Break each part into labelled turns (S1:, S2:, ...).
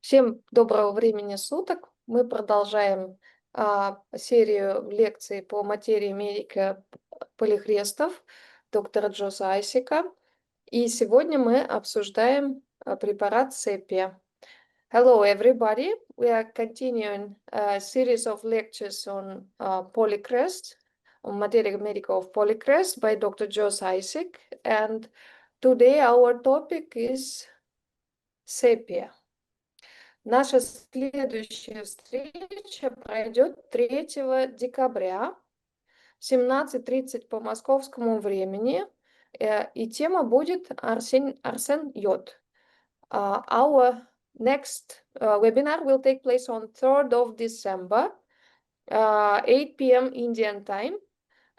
S1: Всем доброго времени суток. Мы продолжаем серию лекций по материи медика полихрестов доктора Джоза Айсека. И сегодня мы обсуждаем препарат Sepia. Hello, everybody. We are continuing a series of lectures on polycrest, on Materia Medica of polycrest by Dr. Jose Isaac. And today our topic is Sepia. Наша следующая встреча пройдет 3 декабря в 17:30 по московскому времени, и тема будет Арсен йод. Our next webinar will take place on 3rd of December, 8 p.m. Indian time,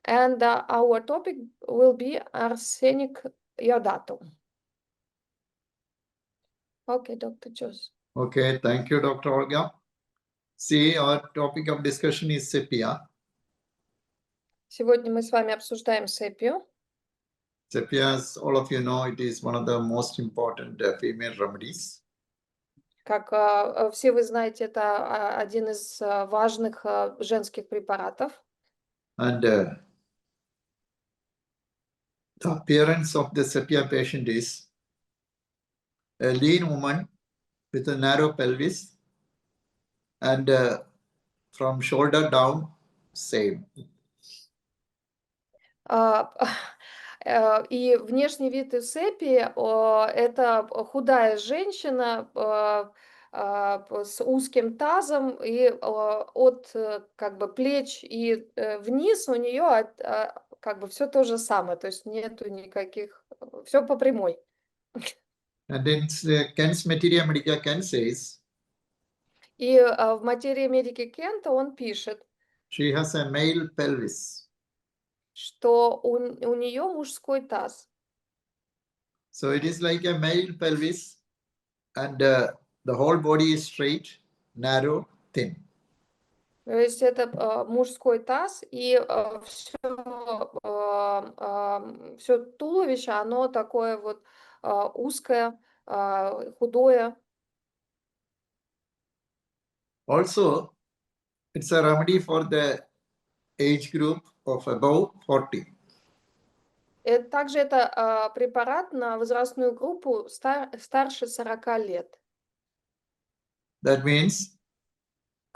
S1: and our topic will be arsenic iodatum. Okay, Dr. Jose.
S2: Okay, thank you, Dr. Olga. See, our topic of discussion is Sepia.
S1: Сегодня мы с вами обсуждаем Сепию.
S2: Sepia, as all of you know, it is one of the most important female remedies.
S1: Как все вы знаете, это один из важных женских препаратов.
S2: And the appearance of the Sepia patient is a lean woman with a narrow pelvis and from shoulder down, same.
S1: И внешний вид Сепии – это худая женщина с узким тазом, и от как бы плеч и вниз у нее как бы все то же самое, то есть нету никаких, все по прямой.
S2: And then Kent's Materia Medica Kent says,
S1: И в материи медики Кента он пишет,
S2: she has a male pelvis.
S1: что у нее мужской таз.
S2: So it is like a male pelvis, and the whole body is straight, narrow, thin.
S1: То есть это мужской таз, и все туловище, оно такое вот узкое, худое.
S2: Also, it's a remedy for the age group of above 40.
S1: Также это препарат на возрастную группу старше 40 лет.
S2: That means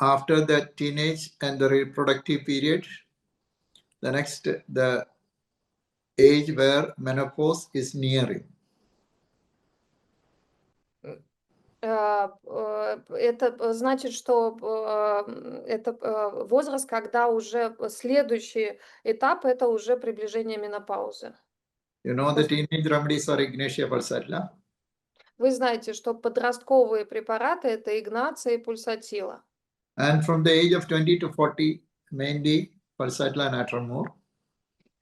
S2: after the teenage and the reproductive period, the age where menopause is nearing.
S1: Это значит, что это возраст, когда уже следующий этап – это уже приближение менопаузы.
S2: You know the teenage remedies are Ignatia pulsatilla.
S1: Вы знаете, что подростковые препараты – это игнация и пульсатила.
S2: And from the age of 20 to 40, mainly pulsatilla and atramur.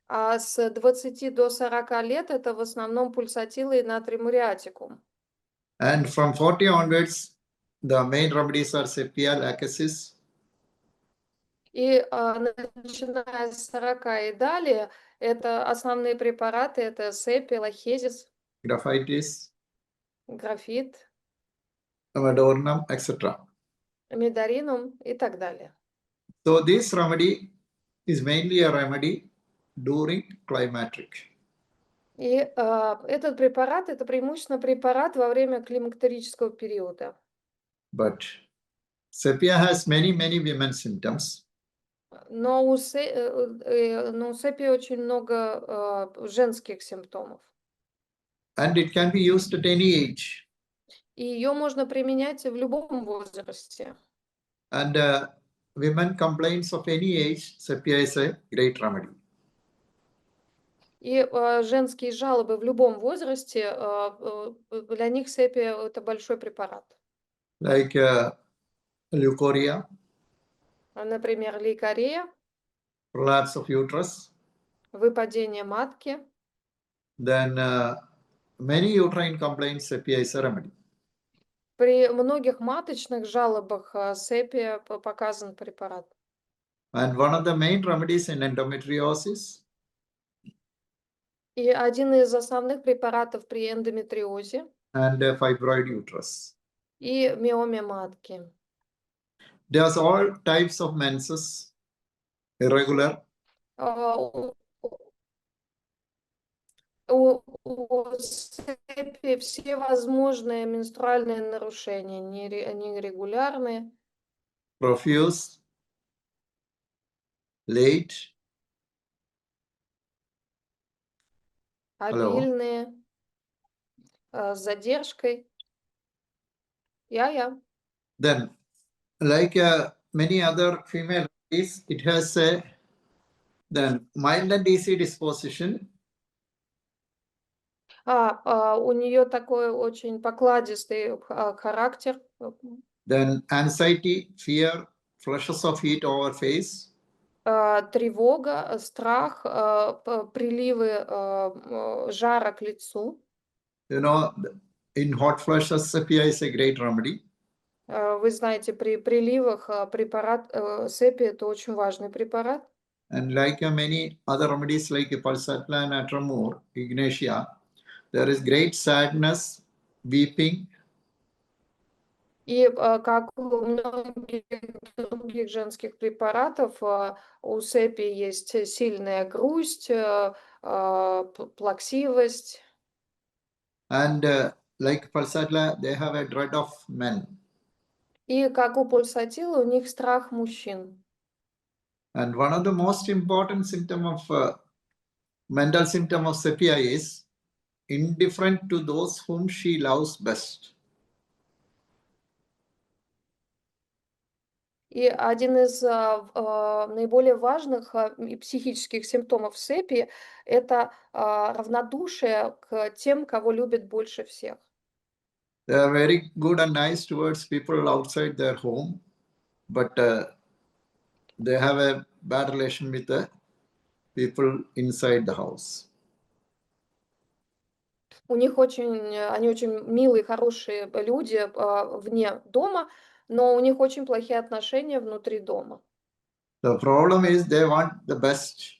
S1: А с 20 до 40 лет это в основном пульсатила и натрий муриатикум.
S2: And from 40 onwards, the main remedies are Sepia, lachesis.
S1: И начиная с 40 и далее, это основные препараты – это сепия, лахезис,
S2: Graphitis,
S1: графит,
S2: Amadornum, etc.
S1: медаринум и так далее.
S2: So this remedy is mainly a remedy during climacteric.
S1: И этот препарат – это преимущественно препарат во время климактерического периода.
S2: But Sepia has many women symptoms.
S1: Но у сепии очень много женских симптомов.
S2: And it can be used at any age.
S1: И ее можно применять в любом возрасте.
S2: And women complaints of any age, Sepia is a great remedy.
S1: И женские жалобы в любом возрасте, для них сепия – это большой препарат.
S2: Like leukorrhea,
S1: Например, лейкорея,
S2: prolapse of uterus.
S1: выпадение матки.
S2: Then many uterine complaints, Sepia is a remedy.
S1: При многих маточных жалобах сепия показан препарат.
S2: And one of the main remedies in endometriosis.
S1: И один из основных препаратов при эндометриозе
S2: And fibroid uterus.
S1: и миоме матки.
S2: There's all types of menses, irregular,
S1: А, у Сепии все возможные менструальные нарушения, нерегулярные,
S2: profuse, late, hello,
S1: обильные, с задержкой. Я.
S2: then like many other female remedies, it has a then mild and easy disposition,
S1: У нее такой очень покладистый характер.
S2: then anxiety, fear, flushes of heat over face,
S1: Тревога, страх, приливы жара к лицу.
S2: you know, in hot flushes, Sepia is a great remedy.
S1: Вы знаете, при приливах препарат Сепия это очень важный препарат.
S2: And like many other remedies like pulsatilla and atramur, ignatia, there is great sadness, weeping,
S1: И как у многих других женских препаратов, у Сепии есть сильная грусть, плаксивость.
S2: and like pulsatilla, they have a dread of men.
S1: И как у пульсатила, у них страх мужчин.
S2: And one of the most important symptom of mental symptom of Sepia is indifferent to those whom she loves best.
S1: И один из наиболее важных психических симптомов Сепии – это равнодушие к тем, кого любит больше всех.
S2: They are very good and nice towards people outside their home, but they have a bad relation with the people inside the house.
S1: Они очень милые, хорошие люди вне дома, но у них очень плохие отношения внутри дома.
S2: The problem is they want the best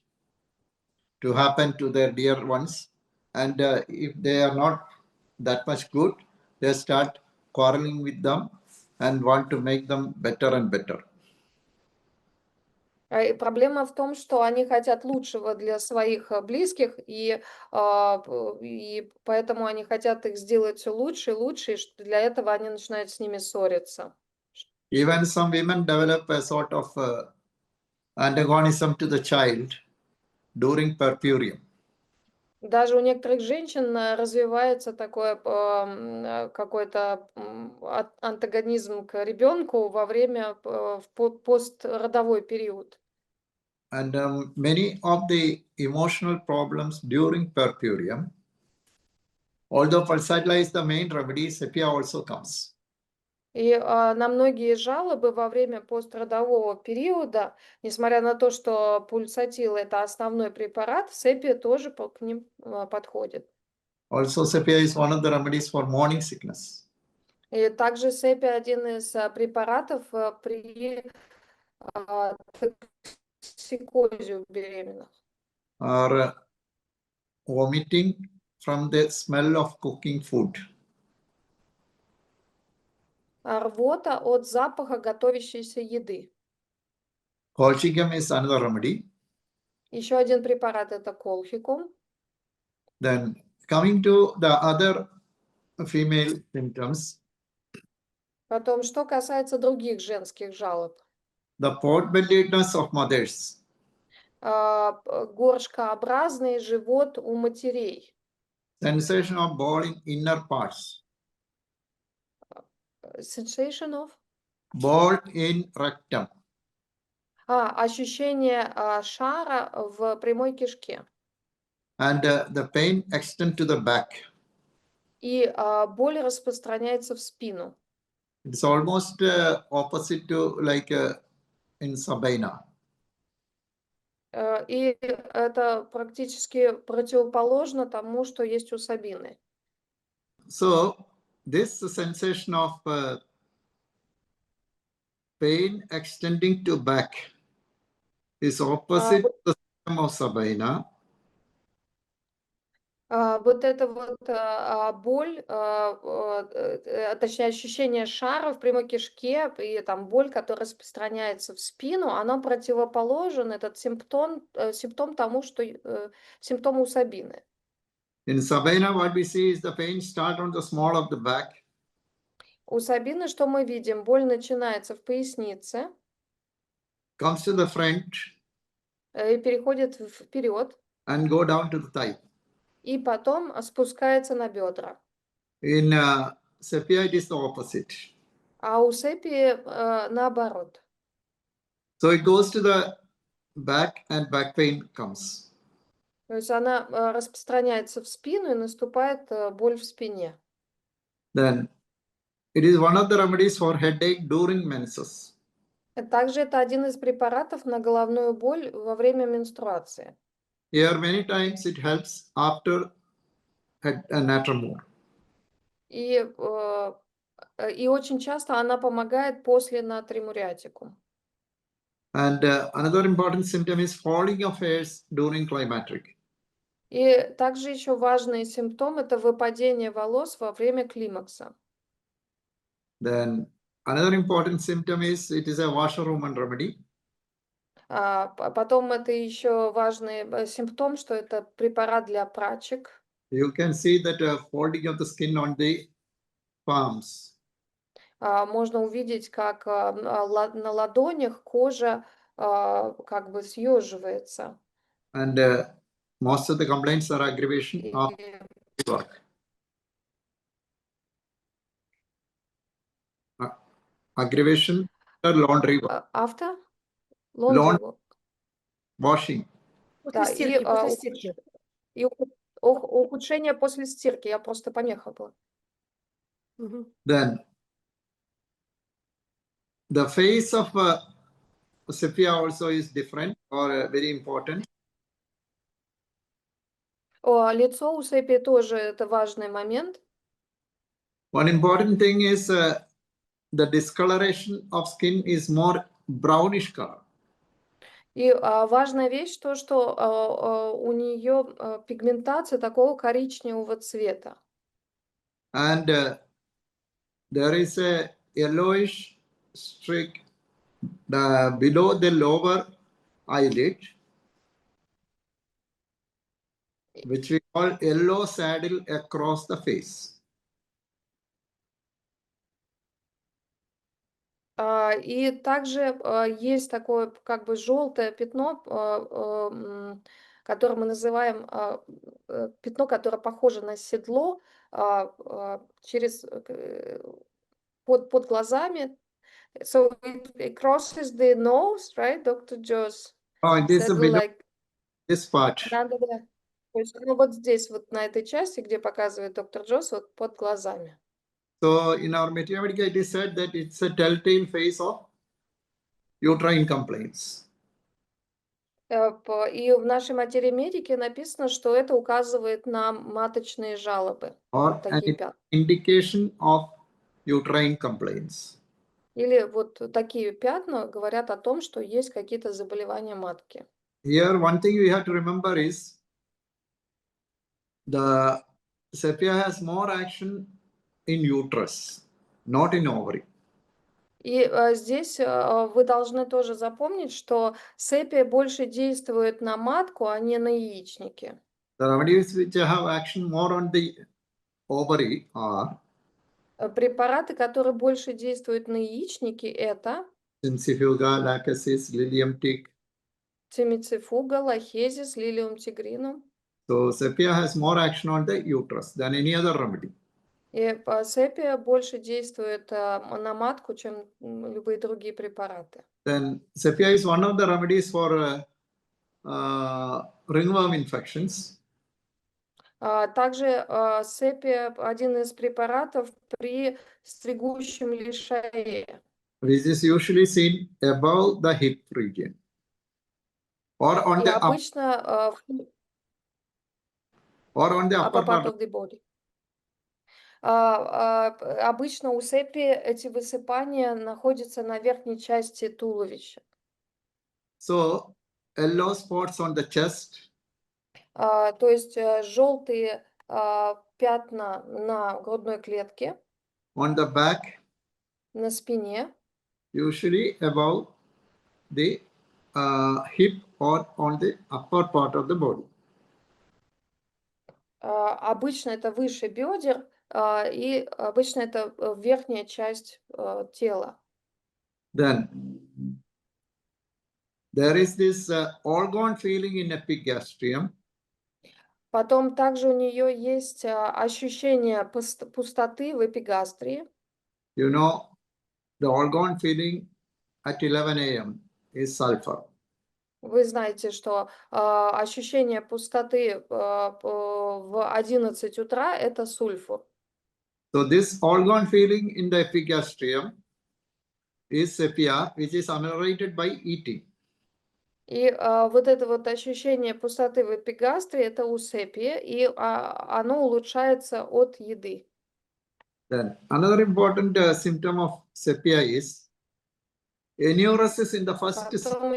S2: to happen to their dear ones, and if they are not that much good, they start quarreling with them and want to make them better and better.
S1: И проблема в том, что они хотят лучшего для своих близких, и поэтому они хотят их сделать все лучше и лучше, и для этого они начинают с ними ссориться.
S2: Even some women develop a sort of antagonism to the child during purpurium.
S1: Даже у некоторых женщин развивается такой какой-то антагонизм к ребенку во время постродовой период.
S2: And many of the emotional problems during purpurium, although pulsatilla is the main remedy, Sepia also comes.
S1: И на многие жалобы во время пострадового периода, несмотря на то, что пульсатил – это основной препарат, Сепия тоже к ним подходит.
S2: Also, Sepia is one of the remedies for morning sickness.
S1: И также Сепия – один из препаратов при токсикозе у беременных.
S2: Or vomiting from the smell of cooking food.
S1: Рвота от запаха готовящейся еды.
S2: Colchicum is another remedy.
S1: Еще один препарат – это колхикум.
S2: Then coming to the other female symptoms,
S1: Потом, что касается других женских жалоб.
S2: the pot-belliedness of mothers.
S1: Горшкообразный живот у матерей.
S2: Sensation of ball in inner parts.
S1: Sensation of?
S2: Ball in rectum.
S1: Ощущение шара в прямой кишке.
S2: And the pain extends to the back.
S1: И боль распространяется в спину.
S2: It's almost opposite to like in Sabina.
S1: И это практически противоположно тому, что есть у Сабины.
S2: So this sensation of pain extending to back is opposite to the symptom of Sabina.
S1: Вот эта вот боль, точнее ощущение шара в прямой кишке и там боль, которая распространяется в спину, оно противоположен, этот симптом тому, что симптому у Сабины.
S2: In Sabina, what we see is the pain start on the small of the back
S1: У Сабины что мы видим? Боль начинается в пояснице
S2: comes to the front
S1: и переходит вперед,
S2: and go down to the thigh.
S1: и потом спускается на бедра.
S2: In Sepia, it is the opposite.
S1: А у Сепии наоборот.
S2: So it goes to the back and back pain comes.
S1: То есть она распространяется в спину и наступает боль в спине.
S2: Then it is one of the remedies for headache during menses.
S1: Также это один из препаратов на головную боль во время менструации.
S2: Here many times it helps after natrum.
S1: И очень часто она помогает после натримуриатикум.
S2: And another important symptom is falling of hairs during climacteric.
S1: И также еще важный симптом – это выпадение волос во время климакса.
S2: Then another important symptom is it is a washerwoman remedy.
S1: Потом это еще важный симптом, что это препарат для прачек.
S2: You can see that folding of the skin on the palms.
S1: Можно увидеть, как на ладонях кожа как бы съеживается.
S2: And most of the complaints are aggravation of work. Aggravation or laundry work.
S1: After? Laundry work.
S2: Washing.
S1: Да, и ухудшение после стирки. Я просто помеха была.
S2: Then the face of Sepia also is different or very important.
S1: Лицо у Сепии тоже это важный момент.
S2: One important thing is the discoloration of skin is more brownish color.
S1: И важная вещь то, что у нее пигментация такого коричневого цвета.
S2: And there is a yellowish streak below the lower eyelid, which we call yellow saddle across the face.
S1: И также есть такое как бы желтое пятно, которое мы называем пятно, которое похоже на седло через под глазами. So it crosses the nose, right, Dr. Jose?
S2: Oh, it is below this part.
S1: Да. То есть оно вот здесь, вот на этой части, где показывает доктор Джос, вот под глазами.
S2: So in our MATERIA MEDICA, it is said that it's a telltale phase of uterine complaints.
S1: И в нашей материи медики написано, что это указывает на маточные жалобы.
S2: Or an indication of uterine complaints.
S1: Или вот такие пятна говорят о том, что есть какие-то заболевания матки.
S2: Here, one thing we have to remember is the Sepia has more action in uterus, not in ovary.
S1: И здесь вы должны тоже запомнить, что сепия больше действует на матку, а не на яичники.
S2: The remedies which have action more on the ovary are
S1: Препараты, которые больше действуют на яичники, это
S2: Sensifuga, lachesis, lilium tick.
S1: цимицифуга, лахезис, лилиум тигринум.
S2: So Sepia has more action on the uterus than any other remedy.
S1: И сепия больше действует на матку, чем любые другие препараты.
S2: Then Sepia is one of the remedies for ringworm infections.
S1: Также сепия один из препаратов при стригущем лишае.
S2: Which is usually seen above the hip region. Or on
S1: И
S2: the
S1: обычно
S2: upper part
S1: of the body. Обычно у сепии эти высыпания находятся на верхней части туловища.
S2: So yellow spots on the chest.
S1: То есть желтые пятна на грудной клетке,
S2: on the back,
S1: на спине,
S2: usually above the hip or on the upper part of the body.
S1: обычно это выше бедер, и обычно это верхняя часть тела.
S2: Then there is this organ feeling in epigastrium.
S1: Потом также у нее есть ощущение пустоты в эпигастрии.
S2: You know, the organ feeling at 11 a.m. is sulfur.
S1: Вы знаете, что ощущение пустоты в 11 утра – это сульфур.
S2: So this organ feeling in the epigastrium is sepia, which is ameliorated by eating.
S1: И вот это вот ощущение пустоты в эпигастрии – это у сепии, и оно улучшается от еды.
S2: Then another important symptom of sepia is enuresis in the first
S1: Потом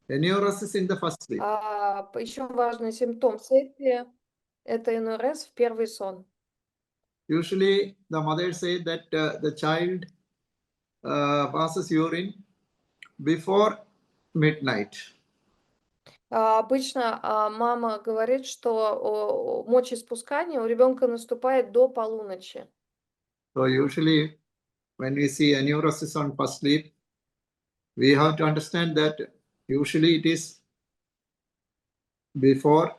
S2: enuresis in the first sleep.
S1: еще важный симптом сепии – это НРС в первый сон.
S2: Usually the mother say that the child passes urine before midnight.
S1: Обычно мама говорит, что мочеиспускание у ребенка наступает до полуночи.
S2: So usually when we see enuresis on first sleep, we have to understand that usually it is before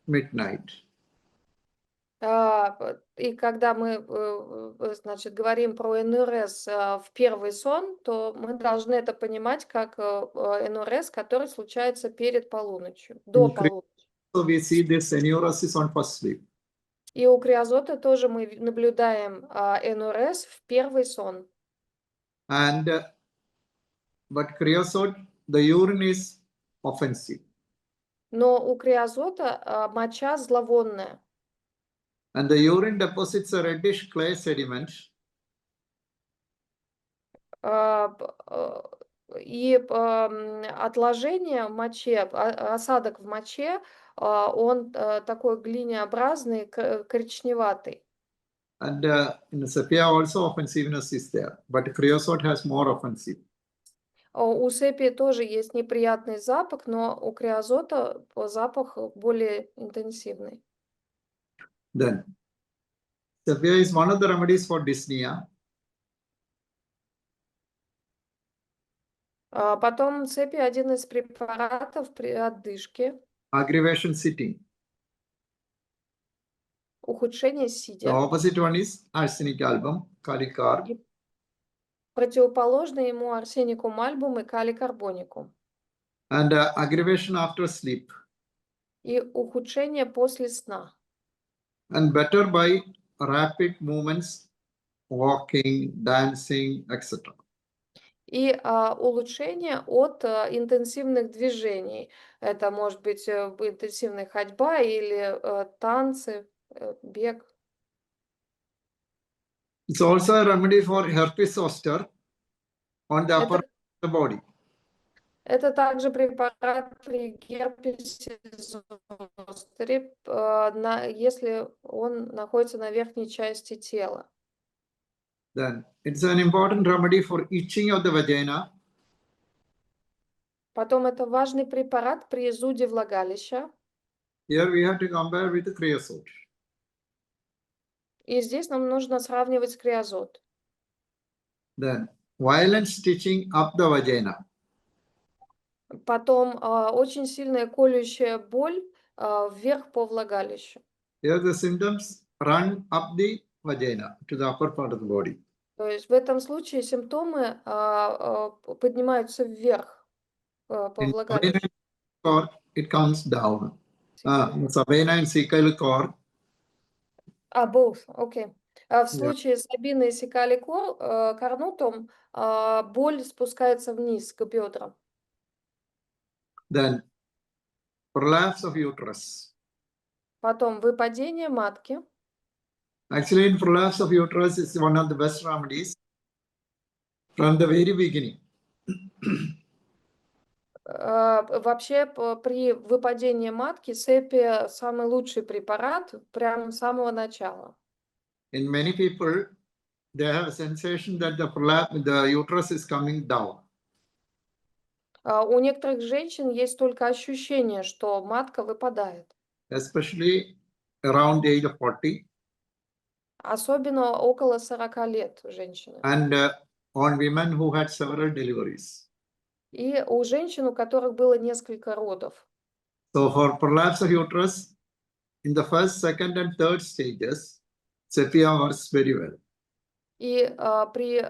S2: midnight.
S1: И когда мы, значит, говорим про НРС в первый сон, то мы должны это понимать как НРС, который случается перед полуночью, до полуночи.
S2: So we see this enuresis on first sleep.
S1: И у криозота тоже мы наблюдаем НРС в первый сон.
S2: And but creosote, the urine is offensive.
S1: Но у криозота моча зловонная.
S2: And the urine deposits a reddish clay sediment.
S1: И отложение в моче, осадок в моче, он такой глинеобразный, коричневатый.
S2: And in Sepia also offensiveness is there, but creosote has more offensive.
S1: У сепии тоже есть неприятный запах, но у криозота запах более интенсивный.
S2: Then, Sepia is one of the remedies for dyspnea.
S1: Потом сепия один из препаратов при отдышке.
S2: Aggravation sitting.
S1: Ухудшение
S2: The
S1: сидя.
S2: opposite one is arsenic album, calicarb.
S1: Противоположный ему арсеникум альбум и каликарбоникум.
S2: And aggravation after sleep.
S1: И ухудшение после сна.
S2: And better by rapid movements, walking, dancing, etc.
S1: И улучшение от интенсивных движений. Это может быть интенсивная ходьба или танцы, бег.
S2: It's also a remedy for herpes zoster on the upper part of the body.
S1: Это также препарат при герпесе зостере, если он находится на верхней части тела.
S2: Then it's an important remedy for itching of the vagina.
S1: Потом это важный препарат при зуде влагалища.
S2: Here we have to compare with the creosote.
S1: И здесь нам нужно сравнивать с криозот.
S2: Then violent stitching up the vagina.
S1: Потом очень сильная колющая боль вверх по влагалищу.
S2: Here the symptoms run up the vagina to the upper part of the body.
S1: То есть в этом случае симптомы поднимаются вверх по влагалищу.
S2: Or it comes down. Sabina and cecal cord.
S1: Both, окей. В случае с абиной и секали корнутом боль спускается вниз к бедрам.
S2: Then prolapse of uterus.
S1: Потом выпадение матки.
S2: Actually, in prolapse of uterus is one of the best remedies from the very beginning.
S1: Вообще, при выпадении матки сепия самый лучший препарат прямо с самого начала.
S2: In many people, they have a sensation that the uterus is coming down.
S1: У некоторых женщин есть только ощущение, что матка выпадает.
S2: Especially around the age of 40.
S1: Особенно около 40 лет у женщины.
S2: And on women who had several deliveries.
S1: И у женщин, у которых было несколько родов.
S2: So for prolapse of uterus, in the first, second, and third stages, Sepia works very well.
S1: И при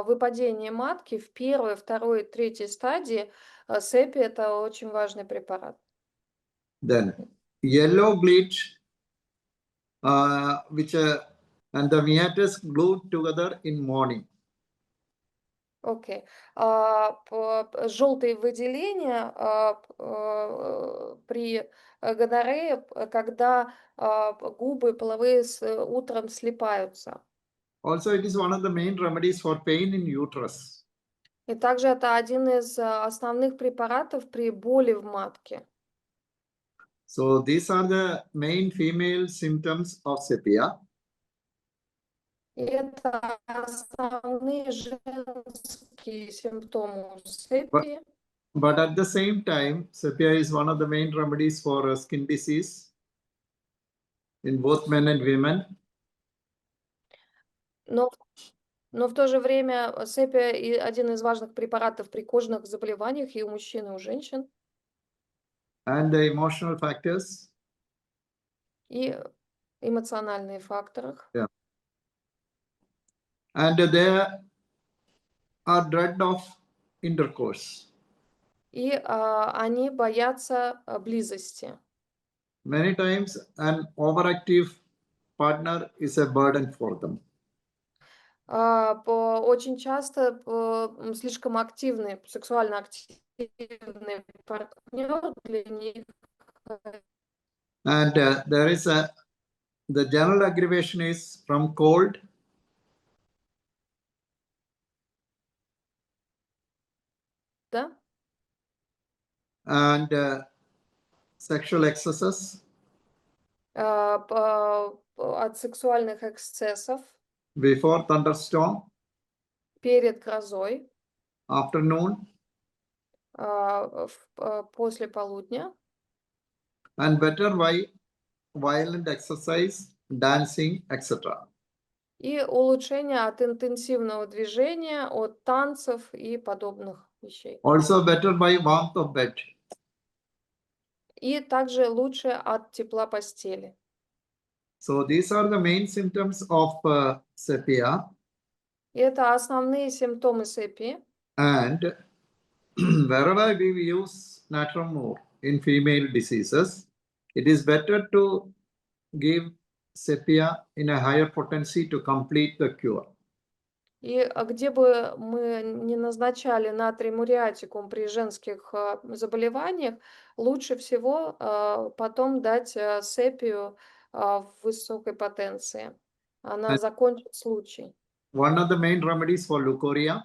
S1: выпадении матки в первой, второй и третьей стадии сепия – это очень важный препарат.
S2: Then yellow bleach, which and the meatus glued together in morning.
S1: Окей. Желтые выделения при гонорее, когда губы половые утром слипаются.
S2: Also, it is one of the main remedies for pain in uterus.
S1: И также это один из основных препаратов при боли в матке.
S2: So these are the main female symptoms of sepia.
S1: И это основные женские симптомы сепии.
S2: But at the same time, sepia is one of the main remedies for skin disease in both men and women.
S1: Но в то же время сепия один из важных препаратов при кожных заболеваниях и у мужчин, и у женщин.
S2: And the emotional factors.
S1: И эмоциональные факторы.
S2: Yeah. And there are dread of intercourse.
S1: И они боятся близости.
S2: Many times an overactive partner is a burden for them.
S1: Очень часто слишком активный, сексуально активный партнер для них.
S2: And there is the general aggravation is from cold.
S1: Да?
S2: And sexual excesses.
S1: От сексуальных эксцессов.
S2: Before thunderstorm.
S1: Перед грозой.
S2: Afternoon.
S1: После полудня.
S2: And better by violent exercise, dancing, etc.
S1: И улучшение от интенсивного движения, от танцев и подобных вещей.
S2: Also better by warmth of bed.
S1: И также лучше от тепла постели.
S2: So these are the main symptoms of sepia.
S1: И это основные симптомы сепии.
S2: And wherever we use natrum in female diseases, it is better to give sepia in a higher potency to complete the cure.
S1: И где бы мы не назначали натрий муриатикум при женских заболеваниях, лучше всего потом дать сепию в высокой потенции. Она закончит случай.
S2: One of the main remedies for leukorrhea.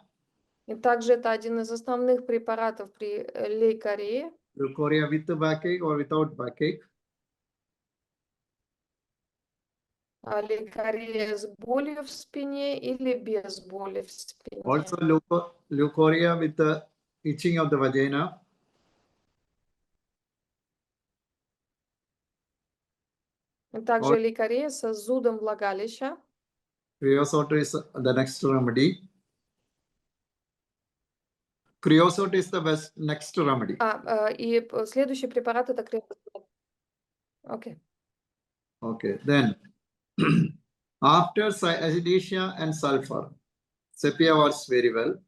S1: И также это один из основных препаратов при лейкории.
S2: Leukorrhea with the backache or without backache.
S1: Лейкория с болью в спине или без боли в спине.
S2: Also leukorrhea with the itching of the vagina.
S1: Также лейкория со зудом влагалища.
S2: Creosote is the next remedy. Creosote is the best next remedy.
S1: И следующий препарат это creosote. Okay.
S2: Okay, then after acidosia and sulfur, sepia works very well.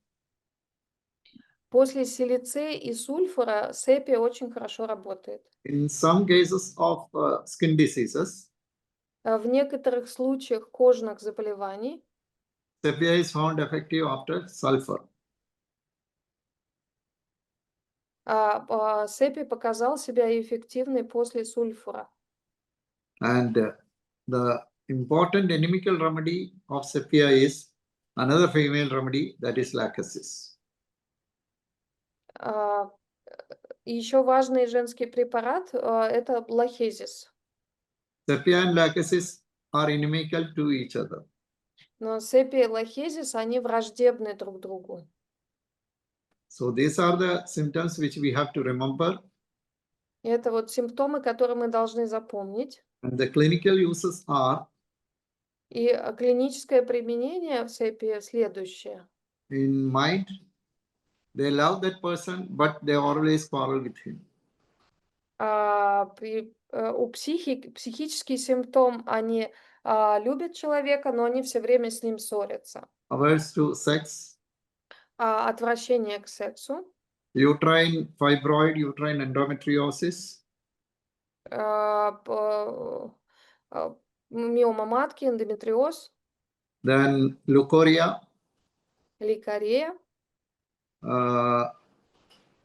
S1: После силиция и сульфура сепия очень хорошо работает.
S2: In some cases of skin diseases,
S1: В некоторых случаях кожных заболеваний
S2: sepia is found effective after sulfur.
S1: сепия показал себя эффективной после сульфура.
S2: And the important inimical remedy of sepia is another female remedy, that is lachesis.
S1: еще важный женский препарат это лахезис.
S2: Sepia and lachesis are inimical to each other.
S1: Но сепия и лахезис, они враждебны друг другу.
S2: So these are the symptoms which we have to remember.
S1: И это вот симптомы, которые мы должны запомнить.
S2: And the clinical uses are
S1: И клиническое применение в сепии следующее.
S2: in mind, they love that person, but they always quarrel with him.
S1: У психический симптом, они любят человека, но они все время с ним ссорятся.
S2: Averse to sex,
S1: Отвращение к сексу,
S2: uterine fibroid, uterine endometriosis,
S1: миома матки, эндометриоз,
S2: then leukorrhea,
S1: лейкорея,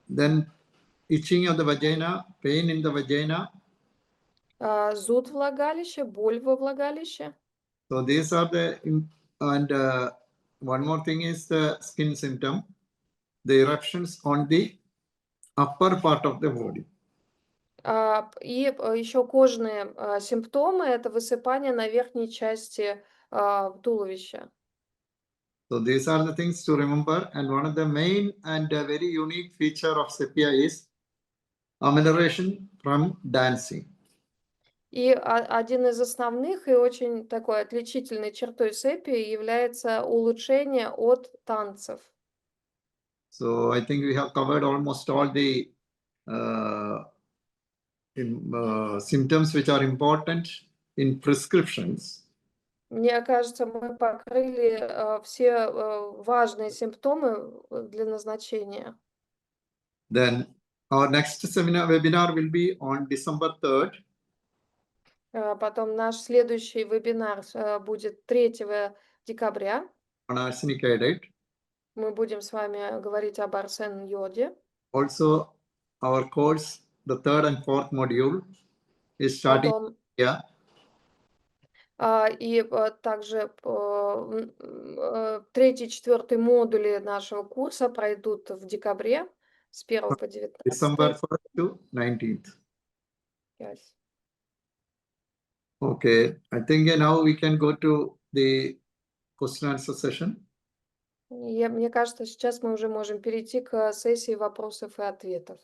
S2: then itching of the vagina, pain in the vagina.
S1: зуд влагалища, боль во влагалище.
S2: So these are the, and one more thing is the skin symptom, the eruptions on the upper part of the body.
S1: И еще кожные симптомы – это высыпание на верхней части туловища.
S2: So these are the things to remember. And one of the main and very unique feature of Sepia is amelioration from dancing.
S1: И один из основных и очень такой отличительной чертой сепии является улучшение от танцев.
S2: So I think we have covered almost all the symptoms which are important in prescriptions.
S1: Мне кажется, мы покрыли все важные симптомы для назначения.
S2: Then our next webinar will be on December 3rd.
S1: Потом наш следующий вебинар будет 3 декабря.
S2: On arsenic iodide.
S1: Мы будем с вами говорить об арсен-йоде.
S2: Also, our course, the 3rd and 4th module, is starting.
S1: Потом,
S2: Yeah.
S1: и также 3-4 модули нашего курса пройдут в декабре с 1 по 19.
S2: December 1st to 19th.
S1: Yes.
S2: Okay, I think now we can go to the question and answer session.
S1: Мне кажется, сейчас мы уже можем перейти к сессии вопросов и ответов.